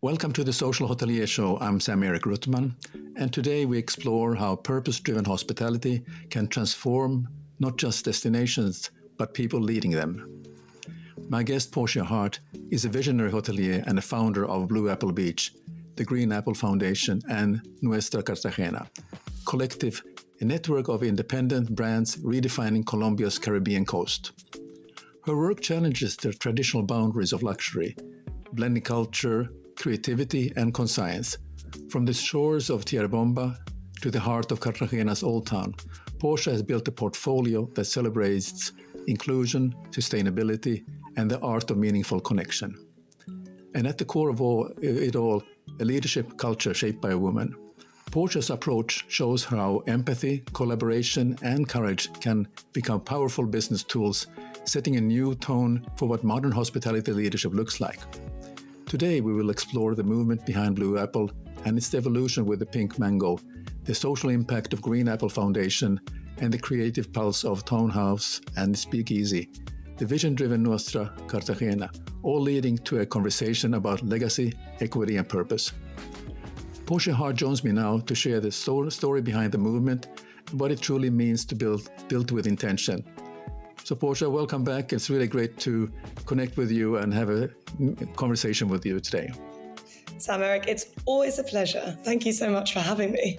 Welcome to the Social Hotelier Show. I'm Sam-Erik Ruttmann, and today we explore how purpose-driven hospitality can transform not just destinations, but people leading them. My guest, Portia Hart, is a visionary hotelier and a founder of Blue Apple Beach, the Green Apple Foundation, and Nuestra Cartagena, collective, a network of independent brands redefining Colombia's Caribbean coast. Her work challenges the traditional boundaries of luxury, blending culture, creativity, and conscience. From the shores of Tierra Bomba to the heart of Cartagena's Old Town, Portia has built a portfolio that celebrates inclusion, sustainability, and the art of meaningful connection. And at the core of it all, a leadership culture shaped by a woman. Portia's approach shows how empathy, collaboration, and courage can become powerful business tools, setting a new tone for what modern hospitality leadership looks like. Today, we will explore the movement behind Blue Apple and its evolution with the Pink Mango, the social impact of Green Apple Foundation, and the creative pulse of Townhouse and Speakeasy, the vision-driven Nuestra Cartagena, all leading to a conversation about legacy, equity, and purpose. Portia Hart joins me now to share the story behind the movement and what it truly means to build with intention. So Portia, welcome back. It's really great to connect with you and have a conversation with you today. Sam-Erik, it's always a pleasure. Thank you so much for having me.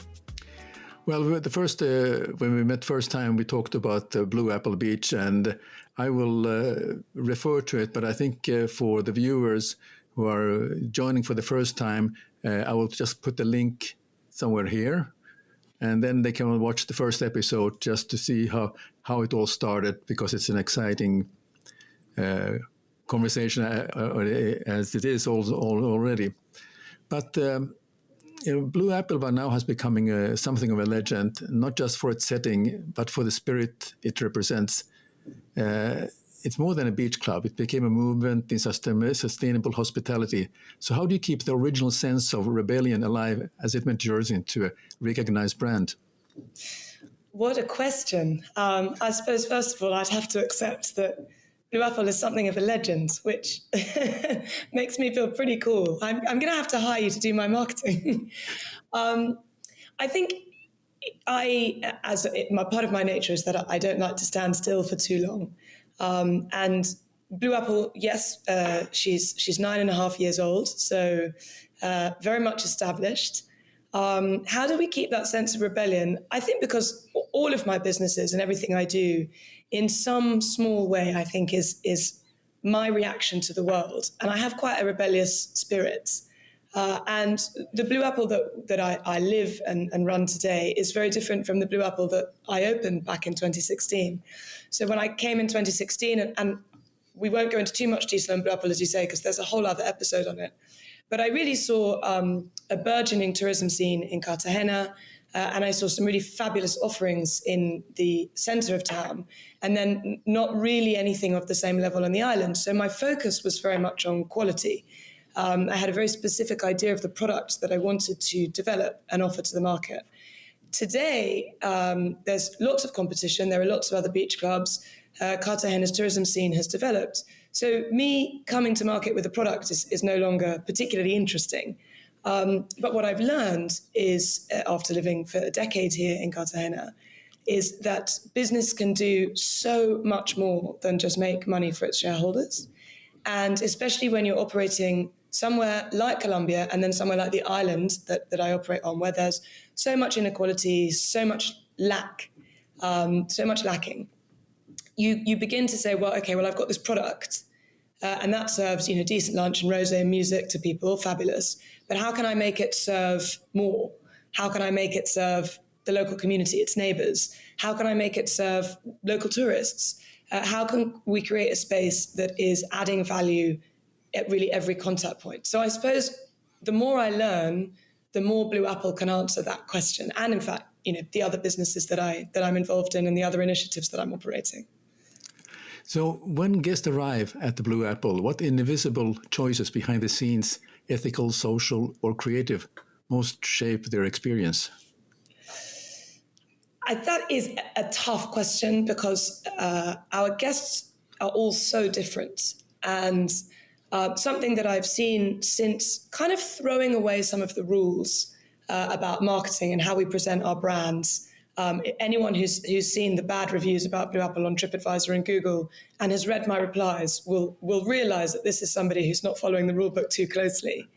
Well, when we met first time, we talked about Blue Apple Beach, and I will refer to it, but I think for the viewers who are joining for the first time, I will just put the link somewhere here. And then they can watch the first episode just to see how it all started, because it's an exciting conversation as it is already. But Blue Apple by now has becoming something of a legend, not just for its setting, but for the spirit it represents. It's more than a beach club. It became a movement in sustainable hospitality. So how do you keep the original sense of rebellion alive as it matures into a recognized brand? What a question. I suppose, first of all, I'd have to accept that Blue Apple is something of a legend, which makes me feel pretty cool. I'm going to have to hire you to do my marketing. I think part of my nature is that I don't like to stand still for too long. And Blue Apple, yes, she's 9.5 years old, so very much established. How do we keep that sense of rebellion? I think because all of my businesses and everything I do, in some small way, I think is my reaction to the world. And I have quite a rebellious spirit. And the Blue Apple that I live and run today is very different from the Blue Apple that I opened back in 2016. So when I came in 2016, and we won't go into too much detail on Blue Apple, as you say, because there's a whole other episode on it. But I really saw a burgeoning tourism scene in Cartagena, and I saw some really fabulous offerings in the center of town, and then not really anything of the same level on the island. So my focus was very much on quality. I had a very specific idea of the product that I wanted to develop and offer to the market. Today, there's lots of competition. There are lots of other beach clubs. Cartagena's tourism scene has developed. So me coming to market with a product is no longer particularly interesting. But what I've learned is, after living for a decade here in Cartagena, is that business can do so much more than just make money for its shareholders. And especially when you're operating somewhere like Colombia and then somewhere like the island that I operate on, where there's so much inequality, so much lacking, you begin to say, well, I've got this product and that serves, decent lunch and rosé and music to people, fabulous. But how can I make it serve more? How can I make it serve the local community, its neighbors? How can I make it serve local tourists? How can we create a space that is adding value at really every contact point? So I suppose the more I learn, the more Blue Apple can answer that question. And in fact, the other businesses that I'm involved in and the other initiatives that I'm operating. So when guests arrive at the Blue Apple, what invisible choices behind the scenes, ethical, social, or creative, most shape their experience? That is a tough question because our guests are all so different. And something that I've seen since kind of throwing away some of the rules about marketing and how we present our brands. Anyone who's seen the bad reviews about Blue Apple on TripAdvisor and Google and has read my replies will realize that this is somebody who's not following the rule book too closely.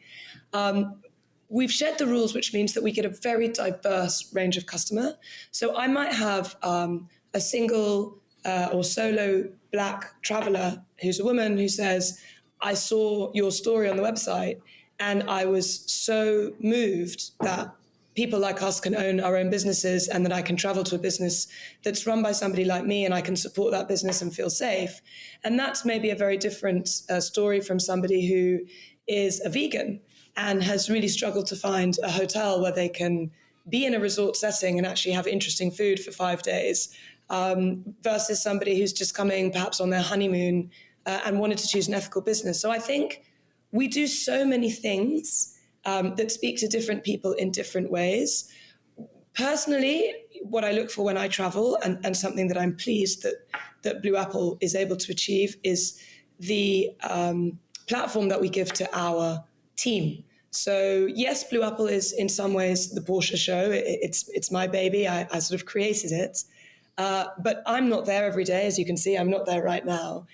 We've shed the rules, which means that we get a very diverse range of customer. So I might have a single or solo Black traveler who's a woman who says, I saw your story on the website and I was so moved that people like us can own our own businesses and that I can travel to a business that's run by somebody like me and I can support that business and feel safe. And that's maybe a very different story from somebody who is a vegan and has really struggled to find a hotel where they can be in a resort setting and actually have interesting food for 5 days, versus somebody who's just coming perhaps on their honeymoon and wanted to choose an ethical business. So I think we do so many things that speak to different people in different ways. Personally, what I look for when I travel, and something that I'm pleased that Blue Apple is able to achieve, is the platform that we give to our team. So yes, Blue Apple is in some ways the Portia show. It's my baby. I sort of created it. But I'm not there every day. As you can see, I'm not there right now.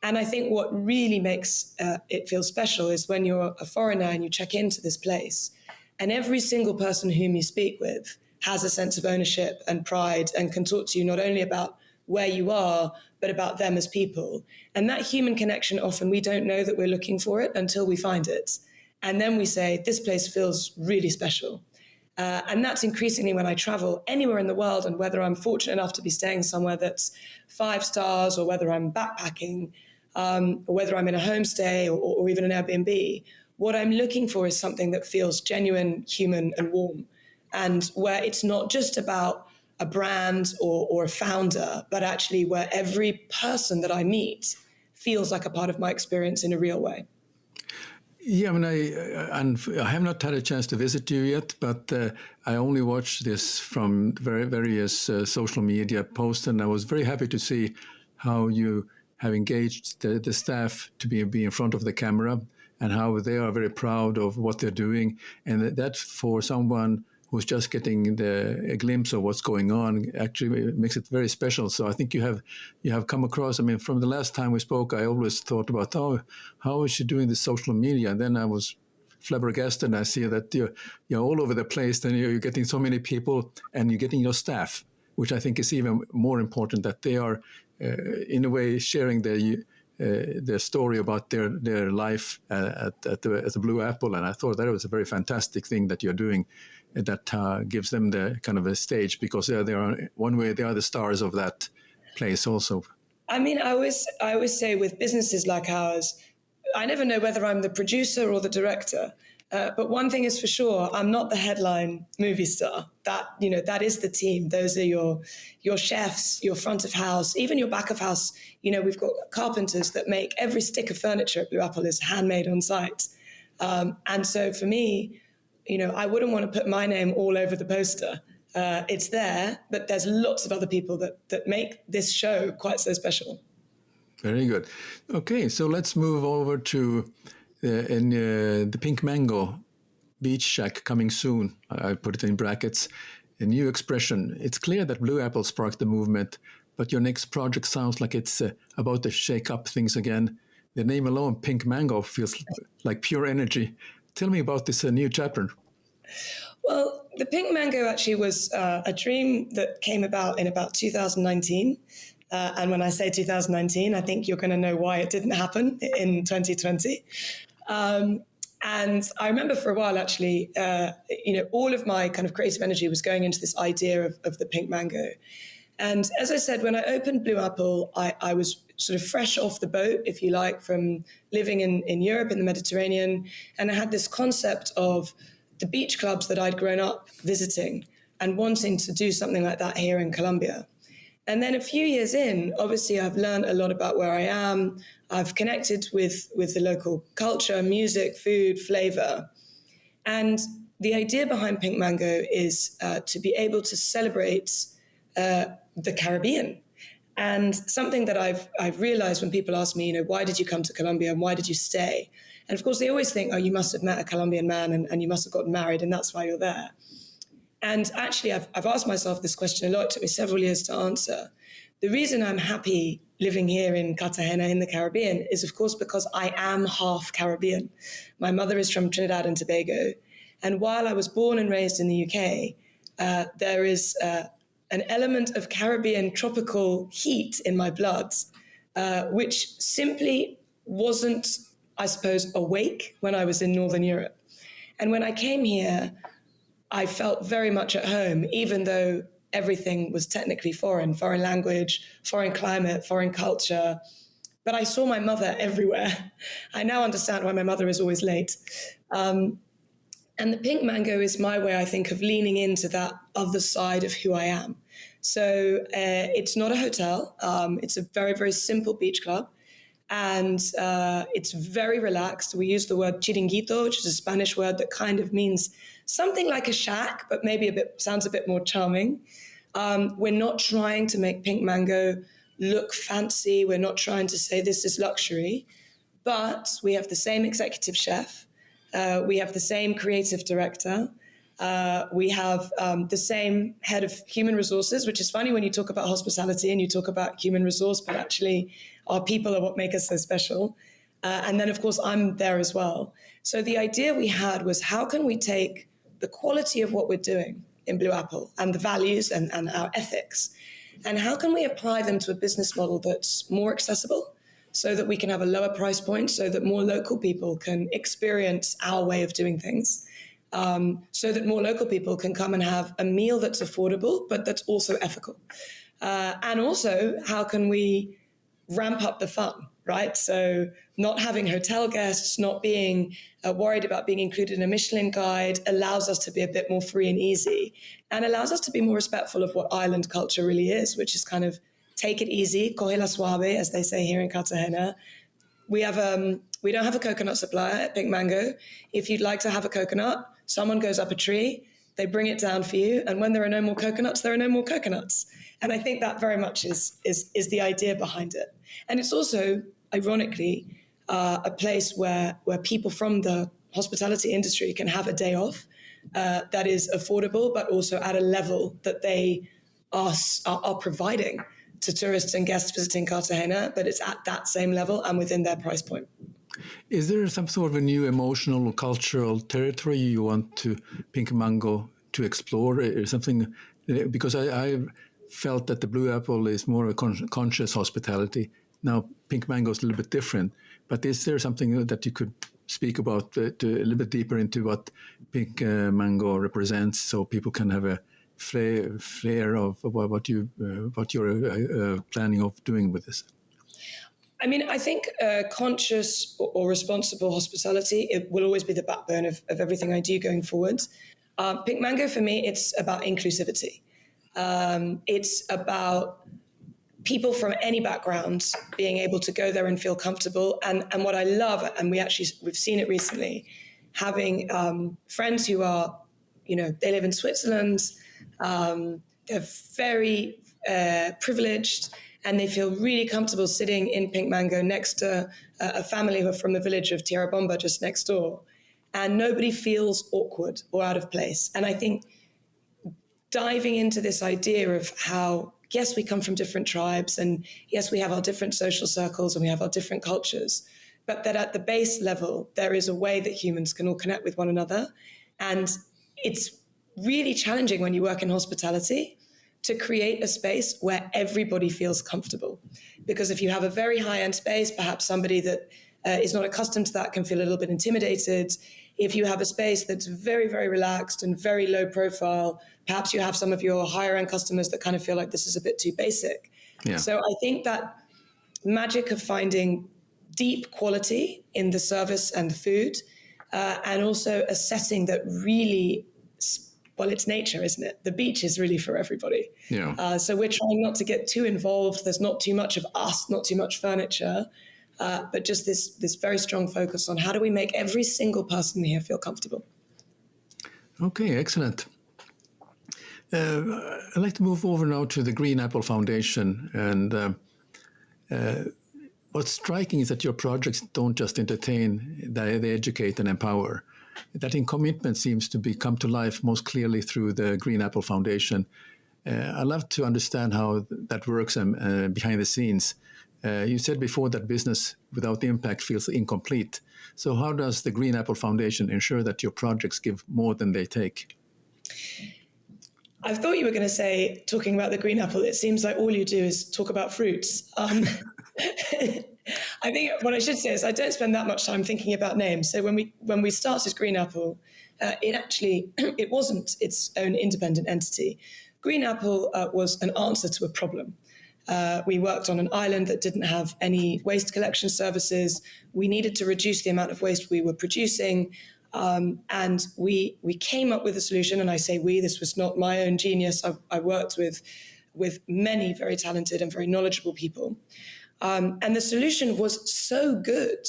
And I think what really makes it feel special is when you're a foreigner and you check into this place and every single person whom you speak with has a sense of ownership and pride and can talk to you not only about where you are, but about them as people. And that human connection, often we don't know that we're looking for it until we find it. And then we say, this place feels really special. And that's increasingly when I travel anywhere in the world, and whether I'm fortunate enough to be staying somewhere that's 5 stars or whether I'm backpacking, or whether I'm in a homestay or even an Airbnb, what I'm looking for is something that feels genuine, human, and warm, and where it's not just about a brand or a founder, but actually where every person that I meet feels like a part of my experience in a real way. Yeah, I mean, I have not had a chance to visit you yet, but I only watched this from various social media posts, and I was very happy to see how you have engaged the staff to be in front of the camera and how they are very proud of what they're doing. And that for someone who's just getting a glimpse of what's going on actually makes it very special. So I think you have come across, I mean, from the last time we spoke, I always thought about, how is she doing this social media? And then I was flabbergasted and I see that you're all over the place and you're getting so many people and you're getting your staff, which I think is even more important, that they are in a way sharing their story about their life at the Blue Apple. And I thought that was a very fantastic thing that you're doing, that gives them the kind of a stage, because they are one way they are the stars of that place also. I mean, I always say with businesses like ours, I never know whether I'm the producer or the director. But one thing is for sure, I'm not the headline movie star. That is the team. Those are your chefs, your front of house, even your back of house. We've got carpenters that make every stick of furniture at Blue Apple is handmade on site. And so for me, I wouldn't want to put my name all over the poster. It's there, but there's lots of other people that make this show quite so special. Very good. Okay, so let's move over to the Pink Mango Beach Shack coming soon. I put it in brackets. A new expression. It's clear that Blue Apple sparked the movement, but your next project sounds like it's about to shake up things again. The name alone, Pink Mango, feels like pure energy. Tell me about this new chapter. Well, the Pink Mango actually was a dream that came about in about 2019. And when I say 2019, I think you're going to know why it didn't happen in 2020. And I remember for a while, actually, all of my kind of creative energy was going into this idea of the Pink Mango. And as I said, when I opened Blue Apple, I was sort of fresh off the boat, if you like, from living in Europe, in the Mediterranean. And I had this concept of the beach clubs that I'd grown up visiting and wanting to do something like that here in Colombia. And then a few years in, obviously, I've learned a lot about where I am. I've connected with the local culture, music, food, flavor. And the idea behind Pink Mango is to be able to celebrate the Caribbean. And something that I've realized when people ask me, why did you come to Colombia and why did you stay? And of course, they always think, oh, you must have met a Colombian man and you must have gotten married and that's why you're there. And actually, I've asked myself this question a lot. It took me several years to answer. The reason I'm happy living here in Cartagena in the Caribbean is, of course, because I am half Caribbean. My mother is from Trinidad and Tobago. And while I was born and raised in the UK, there is an element of Caribbean tropical heat in my blood, which simply wasn't, I suppose, awake when I was in Northern Europe. And when I came here, I felt very much at home, even though everything was technically foreign language, foreign climate, foreign culture. But I saw my mother everywhere. I now understand why my mother is always late. And the Pink Mango is my way, I think, of leaning into that other side of who I am. So it's not a hotel. It's a very, very simple beach club. And it's very relaxed. We use the word chiringuito, which is a Spanish word that kind of means something like a shack, but maybe sounds a bit more charming. We're not trying to make Pink Mango look fancy. We're not trying to say this is luxury, but we have the same executive chef. We have the same creative director. We have the same head of human resources, which is funny when you talk about hospitality and you talk about human resource, but actually our people are what make us so special. And then, of course, I'm there as well. So the idea we had was, how can we take the quality of what we're doing in Blue Apple and the values and our ethics, and how can we apply them to a business model that's more accessible so that we can have a lower price point, so that more local people can experience our way of doing things, so that more local people can come and have a meal that's affordable, but that's also ethical. And also, how can we ramp up the fun, right? So not having hotel guests, not being worried about being included in a Michelin guide allows us to be a bit more free and easy, and allows us to be more respectful of what island culture really is, which is kind of take it easy, coge la suave, as they say here in Cartagena. We don't have a coconut supplier at Pink Mango. If you'd like to have a coconut, someone goes up a tree, they bring it down for you, and when there are no more coconuts, there are no more coconuts. And I think that very much is the idea behind it. And it's also, ironically, a place where people from the hospitality industry can have a day off that is affordable, but also at a level that they are providing to tourists and guests visiting Cartagena, but it's at that same level and within their price point. Is there some sort of a new emotional or cultural territory you want to Pink Mango to explore, or something? Because I felt that the Blue Apple is more a conscious hospitality. Now, Pink Mango is a little bit different, but is there something that you could speak about a little bit deeper into what Pink Mango represents, so people can have a flair of what you're planning of doing with this? I mean, I think conscious or responsible hospitality, it will always be the backbone of everything I do going forward. Pink Mango, for me, it's about inclusivity. It's about people from any background being able to go there and feel comfortable. And what I love, and we've seen it recently, having friends who are, they live in Switzerland, they're very privileged, and they feel really comfortable sitting in Pink Mango next to a family who are from the village of Tierra Bomba just next door. And nobody feels awkward or out of place. And I think diving into this idea of how, yes, we come from different tribes, and yes, we have our different social circles and we have our different cultures, but that at the base level, there is a way that humans can all connect with one another. And it's really challenging when you work in hospitality to create a space where everybody feels comfortable. Because if you have a very high-end space, perhaps somebody that is not accustomed to that can feel a little bit intimidated. If you have a space that's very, very relaxed and very low profile, perhaps you have some of your higher-end customers that kind of feel like this is a bit too basic. Yeah. So I think that magic of finding deep quality in the service and the food, and also a setting that really, well, it's nature, isn't it? The beach is really for everybody. Yeah. So we're trying not to get too involved. There's not too much of us, not too much furniture, but just this very strong focus on how do we make every single person here feel comfortable. Okay, excellent. I'd like to move over now to the Green Apple Foundation. And what's striking is that your projects don't just entertain, they educate and empower. That in commitment seems to come to life most clearly through the Green Apple Foundation. I'd love to understand how that works behind the scenes. You said before that business without impact feels incomplete. So how does the Green Apple Foundation ensure that your projects give more than they take? I thought you were going to say, talking about the Green Apple, it seems like all you do is talk about fruits. I think what I should say is I don't spend that much time thinking about names. So when we started Green Apple, it wasn't its own independent entity. Green Apple was an answer to a problem. We worked on an island that didn't have any waste collection services. We needed to reduce the amount of waste we were producing. And we came up with a solution. And I say we, this was not my own genius. I worked with many very talented and very knowledgeable people. And the solution was so good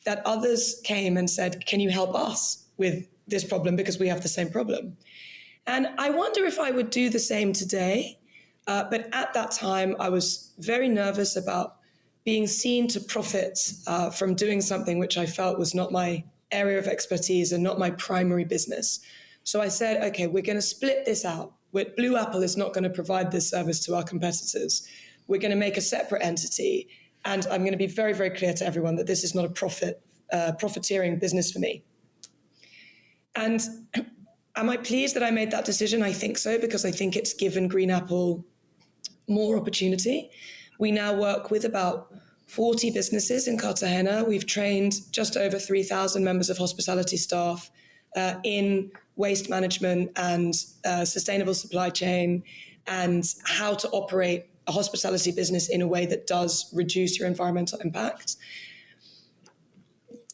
that others came and said, can you help us with this problem? Because we have the same problem. And I wonder if I would do the same today. But at that time, I was very nervous about being seen to profit from doing something which I felt was not my area of expertise and not my primary business. So I said, okay, we're going to split this out. Blue Apple is not going to provide this service to our competitors. We're going to make a separate entity. And I'm going to be very, very clear to everyone that this is not a profiteering business for me. And am I pleased that I made that decision? I think so, because I think it's given Green Apple more opportunity. We now work with about 40 businesses in Cartagena. We've trained just over 3,000 members of hospitality staff in waste management and sustainable supply chain and how to operate a hospitality business in a way that does reduce your environmental impact.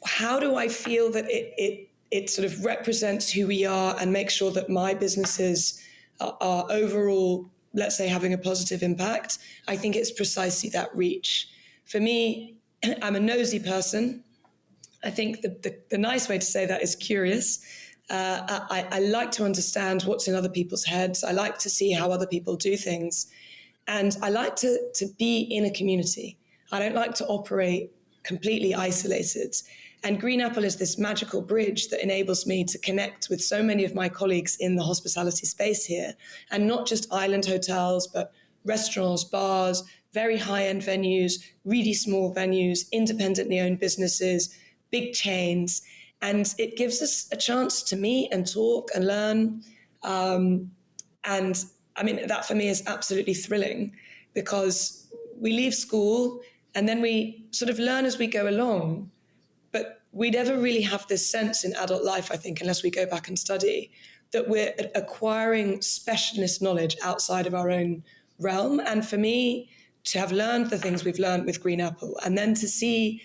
How do I feel that it sort of represents who we are and makes sure that my businesses are overall, let's say, having a positive impact? I think it's precisely that reach. For me, I'm a nosy person. I think the nice way to say that is curious. I like to understand what's in other people's heads. I like to see how other people do things. And I like to be in a community. I don't like to operate completely isolated. And Green Apple is this magical bridge that enables me to connect with so many of my colleagues in the hospitality space here. And not just island hotels, but restaurants, bars, very high-end venues, really small venues, independently owned businesses, big chains. And it gives us a chance to meet and talk and learn. And I mean, that for me is absolutely thrilling, because we leave school and then we sort of learn as we go along. But we never really have this sense in adult life, I think, unless we go back and study, that we're acquiring specialist knowledge outside of our own realm. And for me, to have learned the things we've learned with Green Apple, and then to see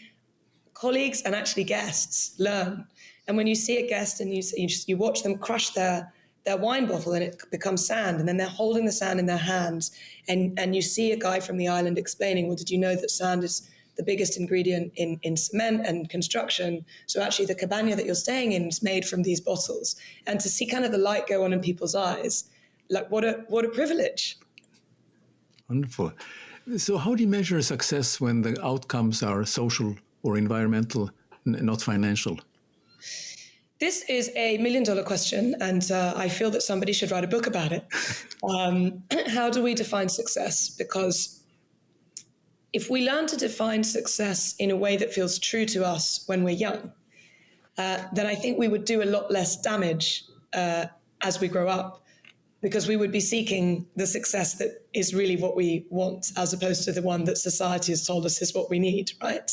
colleagues and actually guests learn. And when you see a guest and you watch them crush their wine bottle and it becomes sand, and then they're holding the sand in their hands, and you see a guy from the island explaining, well, did you know that sand is the biggest ingredient in cement and construction? So actually the cabana that you're staying in is made from these bottles. And to see kind of the light go on in people's eyes, like what a privilege. Wonderful. So how do you measure success when the outcomes are social or environmental, not financial? This is a $1 million question, and I feel that somebody should write a book about it. How do we define success? Because if we learn to define success in a way that feels true to us when we're young, then I think we would do a lot less damage as we grow up, because we would be seeking the success that is really what we want, as opposed to the one that society has told us is what we need, right?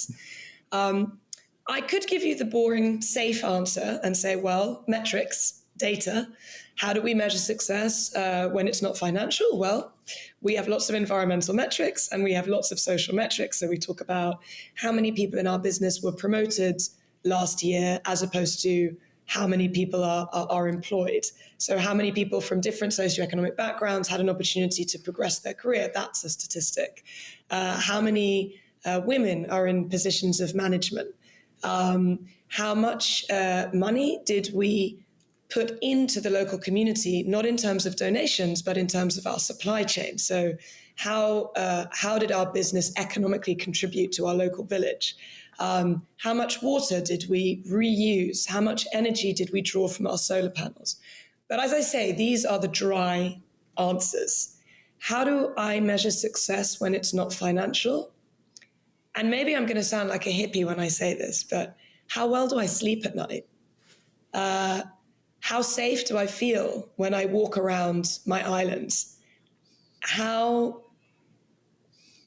I could give you the boring, safe answer and say, well, metrics, data. How do we measure success when it's not financial? Well, we have lots of environmental metrics and we have lots of social metrics. So we talk about how many people in our business were promoted last year as opposed to how many people are employed. So how many people from different socioeconomic backgrounds had an opportunity to progress their career? That's a statistic. How many women are in positions of management? How much money did we put into the local community, not in terms of donations, but in terms of our supply chain. So how did our business economically contribute to our local village? How much water did we reuse? How much energy did we draw from our solar panels? But as I say, these are the dry answers. How do I measure success when it's not financial? And maybe I'm going to sound like a hippie when I say this, but how well do I sleep at night? How safe do I feel when I walk around my islands? How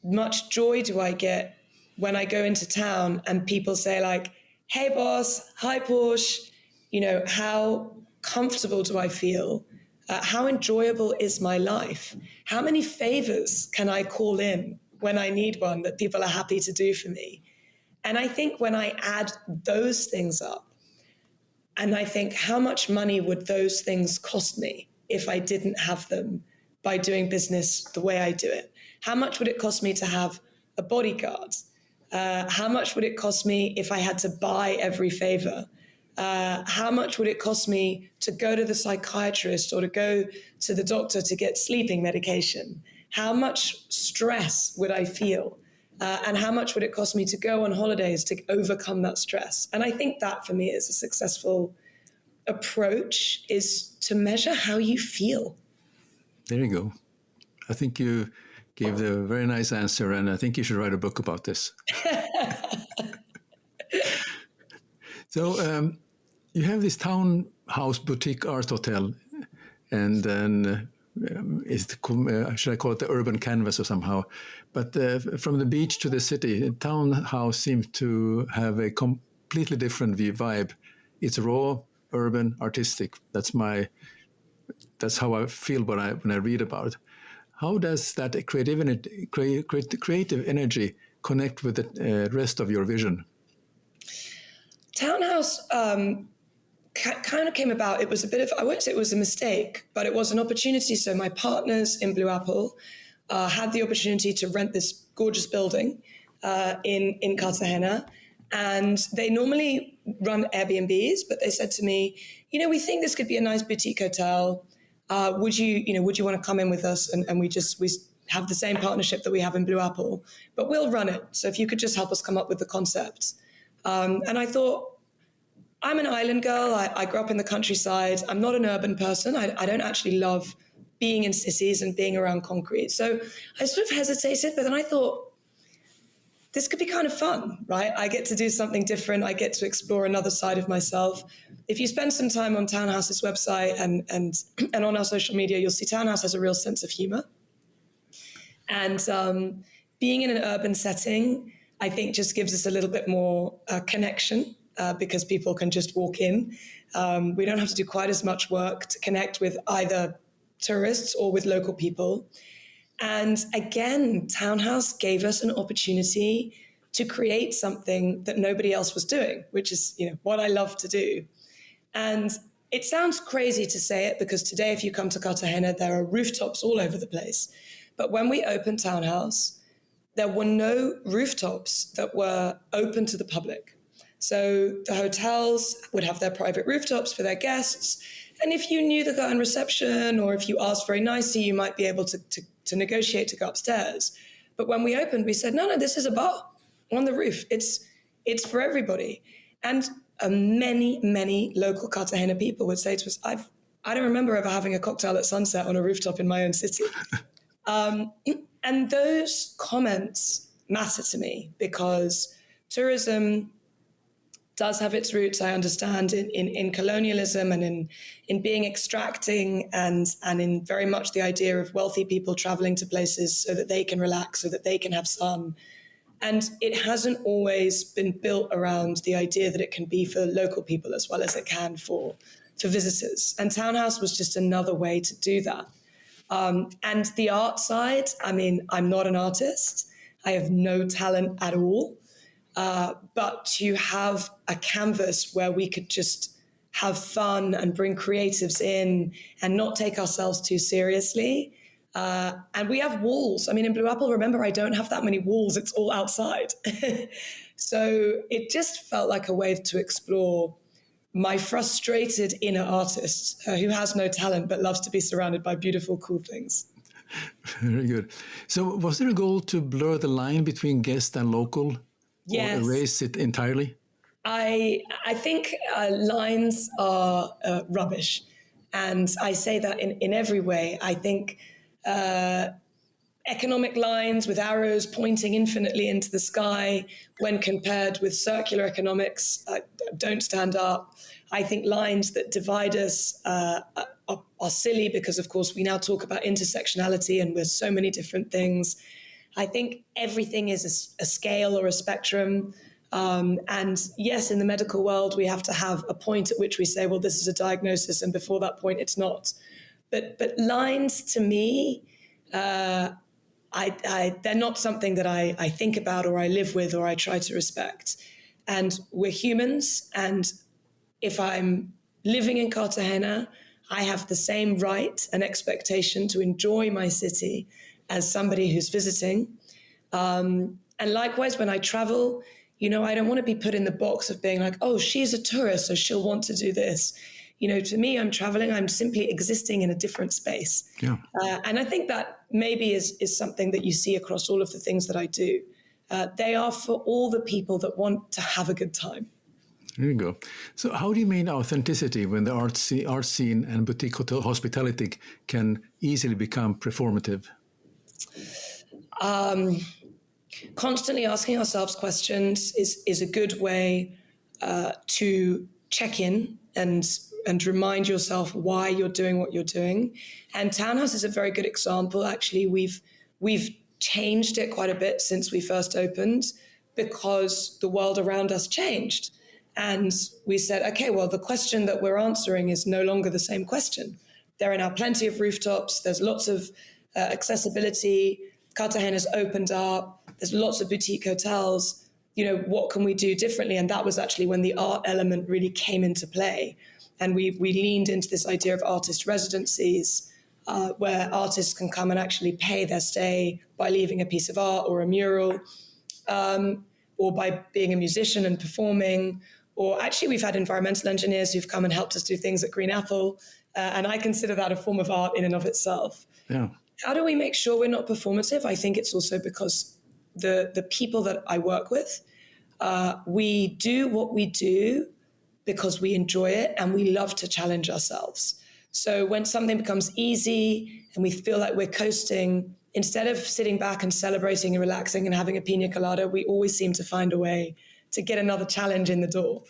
much joy do I get when I go into town and people say like, hey boss, hi Porsche, how comfortable do I feel? How enjoyable is my life? How many favors can I call in when I need one that people are happy to do for me? And I think when I add those things up, and I think how much money would those things cost me if I didn't have them by doing business the way I do it? How much would it cost me to have a bodyguard? How much would it cost me if I had to buy every favor? How much would it cost me to go to the psychiatrist or to go to the doctor to get sleeping medication? How much stress would I feel? And how much would it cost me to go on holidays to overcome that stress? And I think that for me is a successful approach, is to measure how you feel. There you go. I think you gave the very nice answer, and I think you should write a book about this. So you have this townhouse boutique art hotel, and then should I call it the urban canvas or somehow? But from the beach to the city, the townhouse seems to have a completely different vibe. It's raw, urban, artistic. That's how I feel when I read about it. How does that creative energy connect with the rest of your vision? Townhouse kind of came about. It was a bit of, I won't say it was a mistake, but it was an opportunity. So my partners in Blue Apple had the opportunity to rent this gorgeous building in Cartagena. And they normally run Airbnbs, but they said to me, we think this could be a nice boutique hotel. Would you want to come in with us? And we have the same partnership that we have in Blue Apple, but we'll run it. So if you could just help us come up with the concept. And I thought, I'm an island girl. I grew up in the countryside. I'm not an urban person. I don't actually love being in cities and being around concrete. So I sort of hesitated, but then I thought, this could be kind of fun, right? I get to do something different. I get to explore another side of myself. If you spend some time on Townhouse's website and on our social media, you'll see Townhouse has a real sense of humor. And being in an urban setting, I think just gives us a little bit more connection because people can just walk in. We don't have to do quite as much work to connect with either tourists or with local people. And again, Townhouse gave us an opportunity to create something that nobody else was doing, which is, what I love to do. And it sounds crazy to say it because today, if you come to Cartagena, there are rooftops all over the place. But when we opened Townhouse, there were no rooftops that were open to the public. So the hotels would have their private rooftops for their guests. And if you knew the guy in reception or if you asked very nicely, you might be able to negotiate to go upstairs. But when we opened, we said, no, this is a bar on the roof. It's for everybody. And many local Cartagena people would say to us, I don't remember ever having a cocktail at sunset on a rooftop in my own city. And those comments matter to me because tourism does have its roots, I understand, in colonialism and in being extracting and in very much the idea of wealthy people traveling to places so that they can relax, so that they can have sun. And it hasn't always been built around the idea that it can be for local people as well as it can for visitors. And Townhouse was just another way to do that. And the art side, I'm not an artist. I have no talent at all. But to have a canvas where we could just have fun and bring creatives in and not take ourselves too seriously. And we have walls. In Blue Apple, remember, I don't have that many walls. It's all outside. So it just felt like a way to explore my frustrated inner artist who has no talent but loves to be surrounded by beautiful, cool things. Very good. So was there a goal to blur the line between guest and local, Yes. or erase it entirely? I think lines are rubbish. And I say that in every way. I think economic lines with arrows pointing infinitely into the sky when compared with circular economics don't stand up. I think lines that divide us are silly because, of course, we now talk about intersectionality and we're so many different things. I think everything is a scale or a spectrum. And yes, in the medical world, we have to have a point at which we say, well, this is a diagnosis, and before that point, it's not. But lines, to me, they're not something that I think about or I live with or I try to respect. And we're humans, and if I'm living in Cartagena, I have the same right and expectation to enjoy my city as somebody who's visiting. And likewise, when I travel, I don't want to be put in the box of being like, oh, she's a tourist, so she'll want to do this. To me, I'm traveling, I'm simply existing in a different space. Yeah. And I think that maybe is something that you see across all of the things that I do. They are for all the people that want to have a good time. There you go. So how do you mean authenticity when the art scene and boutique hospitality can easily become performative? Constantly asking ourselves questions is a good way to check in and remind yourself why you're doing what you're doing. And Townhouse is a very good example. Actually, we've changed it quite a bit since we first opened because the world around us changed. And we said, okay, well, the question that we're answering is no longer the same question. There are now plenty of rooftops. There's lots of accessibility. Cartagena's opened up. There's lots of boutique hotels. What can we do differently? And that was actually when the art element really came into play. And we leaned into this idea of artist residencies, where artists can come and actually pay their stay by leaving a piece of art or a mural, or by being a musician and performing. Or actually, we've had environmental engineers who've come and helped us do things at Green Apple. And I consider that a form of art in and of itself. Yeah. How do we make sure we're not performative? I think it's also because the people that I work with, we do what we do because we enjoy it and we love to challenge ourselves. So when something becomes easy and we feel like we're coasting, instead of sitting back and celebrating and relaxing and having a pina colada, we always seem to find a way to get another challenge in the door.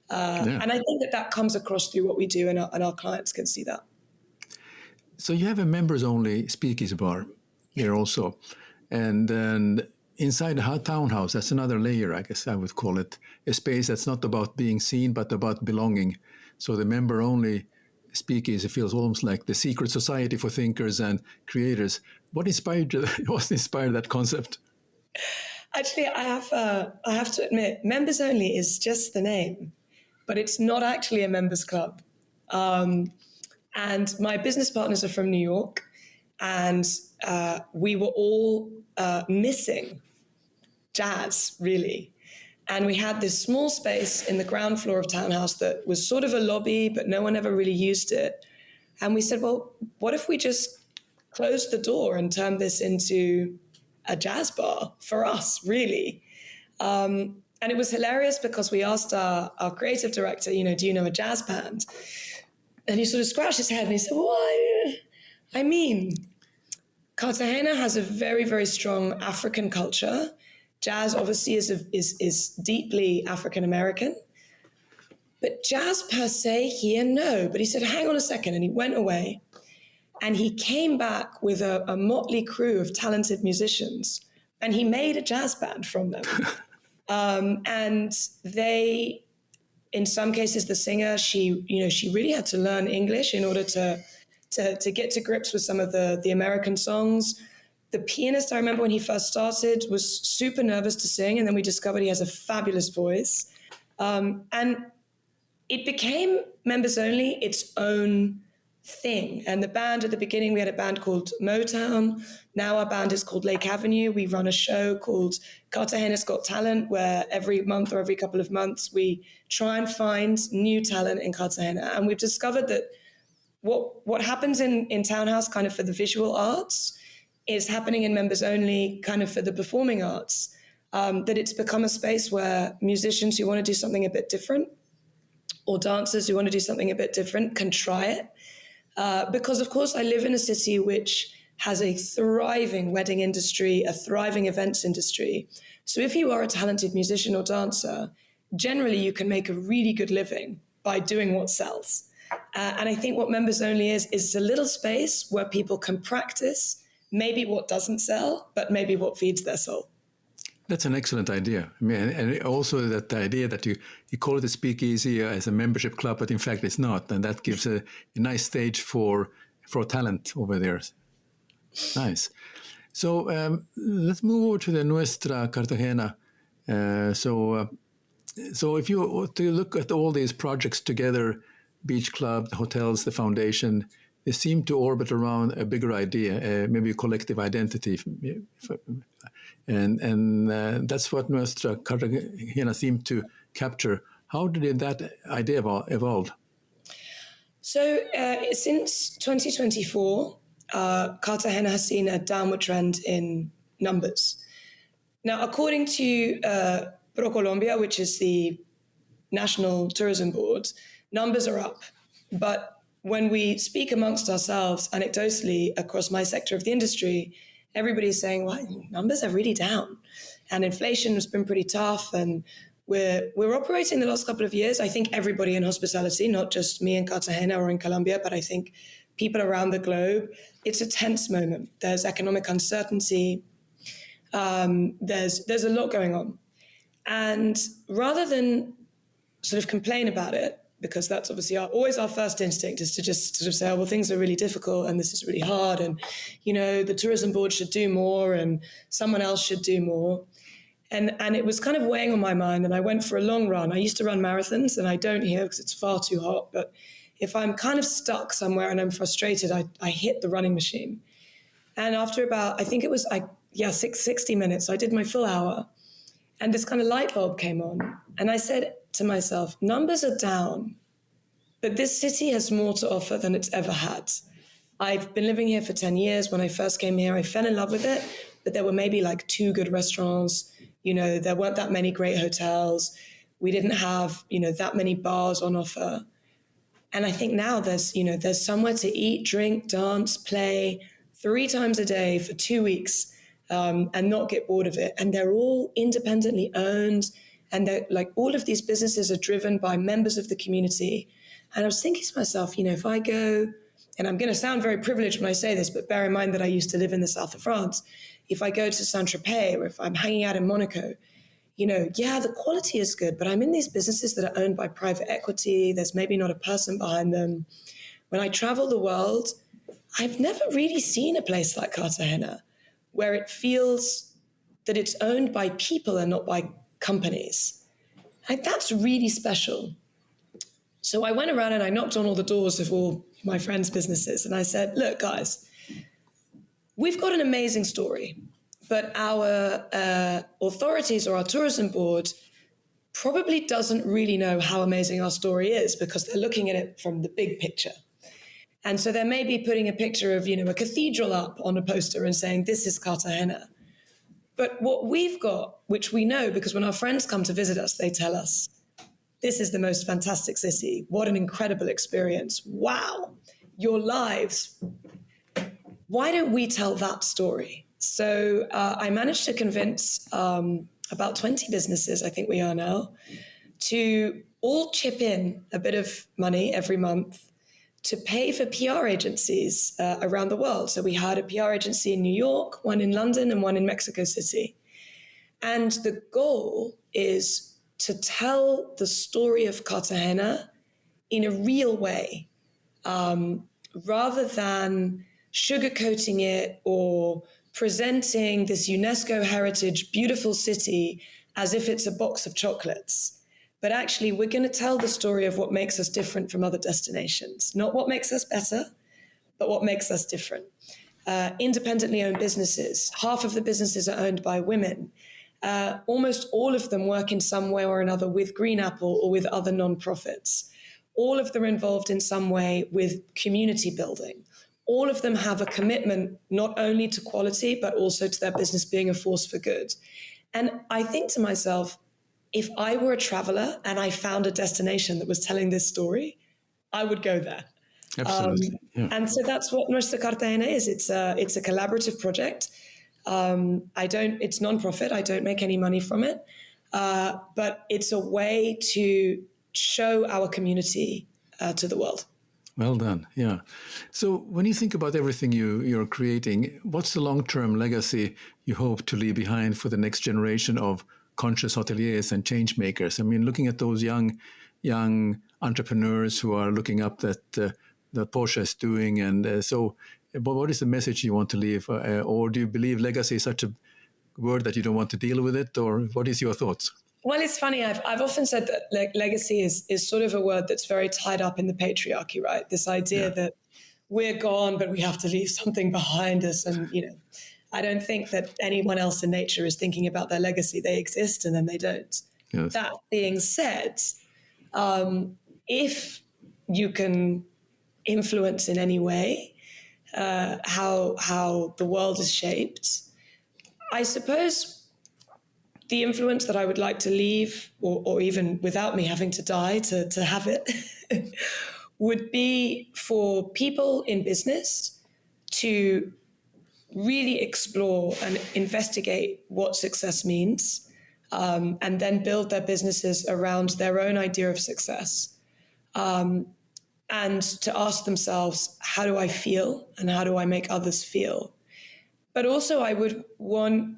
And I think that comes across through what we do, and our clients can see that. So you have a members-only speakeasy bar here also. And then inside the townhouse, that's another layer, I guess I would call it, a space that's not about being seen, but about belonging. So the member-only speakeasy feels almost like the secret society for thinkers and creators. What inspired that concept? Actually, I have to admit, members only is just the name, but it's not actually a members club. And my business partners are from New York, and we were all missing jazz, really. And we had this small space in the ground floor of Townhouse that was sort of a lobby, but no one ever really used it. And we said, well, what if we just closed the door and turned this into a jazz bar for us, really? And it was hilarious because we asked our creative director, do you know a jazz band? And he sort of scratched his head and he said, well, I mean, Cartagena has a very, very strong African culture. Jazz obviously is deeply African-American. But jazz per se here, no. But he said, hang on a second. And he went away. And he came back with a motley crew of talented musicians. And he made a jazz band from them. And they, in some cases, the singer, she really had to learn English in order to get to grips with some of the American songs. The pianist, I remember when he first started, was super nervous to sing, and then we discovered he has a fabulous voice. And it became members only its own thing. And the band at the beginning, we had a band called Motown. Now our band is called Lake Avenue. We run a show called Cartagena's Got Talent, where every month or every couple of months, we try and find new talent in Cartagena. And we've discovered that what happens in Townhouse kind of for the visual arts is happening in members only kind of for the performing arts, that it's become a space where musicians who want to do something a bit different or dancers who want to do something a bit different can try it. Because, of course, I live in a city which has a thriving wedding industry, a thriving events industry. So if you are a talented musician or dancer, generally you can make a really good living by doing what sells. And I think what members only is a little space where people can practice maybe what doesn't sell, but maybe what feeds their soul. That's an excellent idea. I mean, and also that the idea that you call it a speakeasy as a membership club, but in fact it's not. And that gives a nice stage for talent over there. Nice. So let's move over to the Nuestra Cartagena. So if you to look at all these projects together, Beach Club, the hotels, the foundation, they seem to orbit around a bigger idea, maybe a collective identity. And that's what Nuestra Cartagena seemed to capture. How did that idea evolve? So since 2024, Cartagena has seen a downward trend in numbers. Now, according to Colombia, which is the National Tourism Board, numbers are up. But when we speak amongst ourselves, anecdotally, across my sector of the industry, everybody's saying, well, numbers are really down. And inflation has been pretty tough. And we're operating the last couple of years, I think everybody in hospitality, not just me in Cartagena or in Colombia, but I think people around the globe, it's a tense moment. There's economic uncertainty. There's a lot going on. And rather than sort of complain about it, because that's obviously always our first instinct is to just sort of say, oh, well, things are really difficult and this is really hard. And, you know, the tourism board should do more and someone else should do more. And it was kind of weighing on my mind. And I went for a long run. I used to run marathons and I don't here because it's far too hot. But if I'm kind of stuck somewhere and I'm frustrated, I hit the running machine. And after about, I think it was 60 minutes, I did my full hour. And this kind of light bulb came on. And I said to myself, numbers are down, but this city has more to offer than it's ever had. I've been living here for 10 years. When I first came here, I fell in love with it, but there were maybe like 2 good restaurants. You know, there weren't that many great hotels. We didn't have, you know, that many bars on offer. And I think now there's somewhere to eat, drink, dance, play 3 times a day for 2 weeks and not get bored of it. And they're all independently owned. And they're like all of these businesses are driven by members of the community. And I was thinking to myself, you know, if I go, and I'm going to sound very privileged when I say this, but bear in mind that I used to live in the south of France. If I go to Saint-Tropez or if I'm hanging out in Monaco, you know, yeah, the quality is good, but I'm in these businesses that are owned by private equity. There's maybe not a person behind them. When I travel the world, I've never really seen a place like Cartagena where it feels that it's owned by people and not by companies. Like, that's really special. So I went around and I knocked on all the doors of all my friends' businesses. And I said, look, guys, we've got an amazing story, but our authorities or our tourism board probably doesn't really know how amazing our story is because they're looking at it from the big picture. And so they may be putting a picture of, you know, a cathedral up on a poster and saying, this is Cartagena. But what we've got, which we know because when our friends come to visit us, they tell us, this is the most fantastic city. What an incredible experience. Wow, your lives. Why don't we tell that story? So I managed to convince about 20 businesses, I think we are now, to all chip in a bit of money every month to pay for PR agencies around the world. So we hired a PR agency in New York, one in London, and one in Mexico City. And the goal is to tell the story of Cartagena in a real way, rather than sugarcoating it or presenting this UNESCO heritage beautiful city as if it's a box of chocolates. But actually, we're going to tell the story of what makes us different from other destinations, not what makes us better, but what makes us different. Independently owned businesses, half of the businesses are owned by women. Almost all of them work in some way or another with Green Apple or with other nonprofits. All of them are involved in some way with community building. All of them have a commitment not only to quality, but also to their business being a force for good. And I think to myself, if I were a traveler and I found a destination that was telling this story, I would go there. Absolutely. And so that's what Nuestra Cartagena is. It's a collaborative project. It's non-profit. I don't make any money from it. But it's a way to show our community to the world. Well done. Yeah. So when you think about everything you're creating, what's the long-term legacy you hope to leave behind for the next generation of conscious hoteliers and change makers? I mean, looking at those young entrepreneurs who are looking up that Portia is doing, and so what is the message you want to leave? Or do you believe legacy is such a word that you don't want to deal with it? Or what is your thoughts? Well, it's funny. I've often said that legacy is sort of a word that's very tied up in the patriarchy, right? This idea that we're gone, but we have to leave something behind us. And, I don't think that anyone else in nature is thinking about their legacy. They exist and then they don't. Yes. That being said, if you can influence in any way how the world is shaped, I suppose the influence that I would like to leave, or even without me having to die to have it, would be for people in business to really explore and investigate what success means, and then build their businesses around their own idea of success. And to ask themselves, how do I feel and how do I make others feel? But also I would want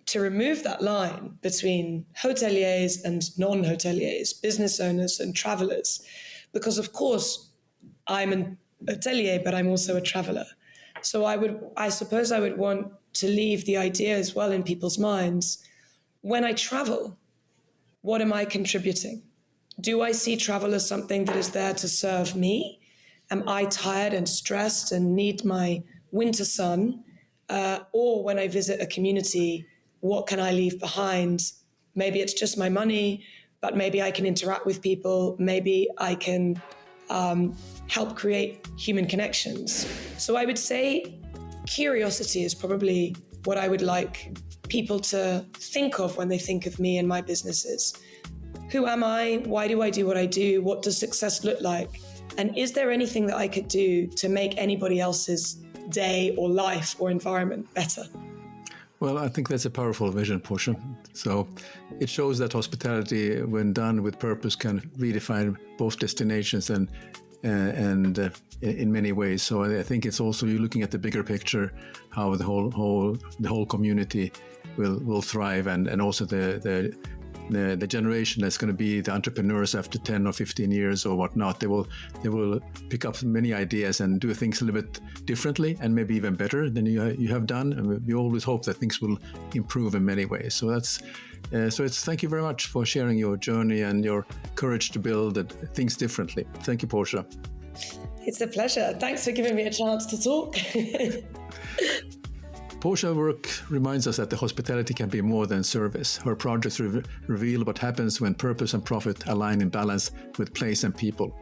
to remove that line between hoteliers and non-hoteliers, business owners and travelers, because of course I'm an hotelier, but I'm also a traveler. So I suppose I would want to leave the idea as well in people's minds. When I travel, what am I contributing? Do I see travel as something that is there to serve me? Am I tired and stressed and need my winter sun? Or when I visit a community, what can I leave behind? Maybe it's just my money, but maybe I can interact with people. Maybe I can help create human connections. So I would say curiosity is probably what I would like people to think of when they think of me and my businesses. Who am I? Why do I do what I do? What does success look like? And is there anything that I could do to make anybody else's day or life or environment better? Well, I think that's a powerful vision, Portia. So it shows that hospitality, when done with purpose, can redefine both destinations and in many ways. So I think it's also you're looking at the bigger picture, how the whole community will thrive, and also the generation that's going to be the entrepreneurs after 10 or 15 years or whatnot. They will pick up many ideas and do things a little bit differently and maybe even better than you have done. And we always hope that things will improve in many ways. So thank you very much for sharing your journey and your courage to build things differently. Thank you, Portia. It's a pleasure. Thanks for giving me a chance to talk. Portia's work reminds us that the hospitality can be more than service. Her projects reveal what happens when purpose and profit align in balance with place and people.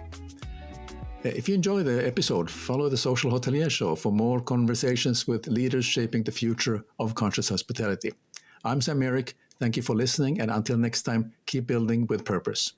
If you enjoy the episode, follow the Social Hotelier Show for more conversations with leaders shaping the future of conscious hospitality. I'm Sam-Erik. Thank you for listening, and until next time, keep building with purpose.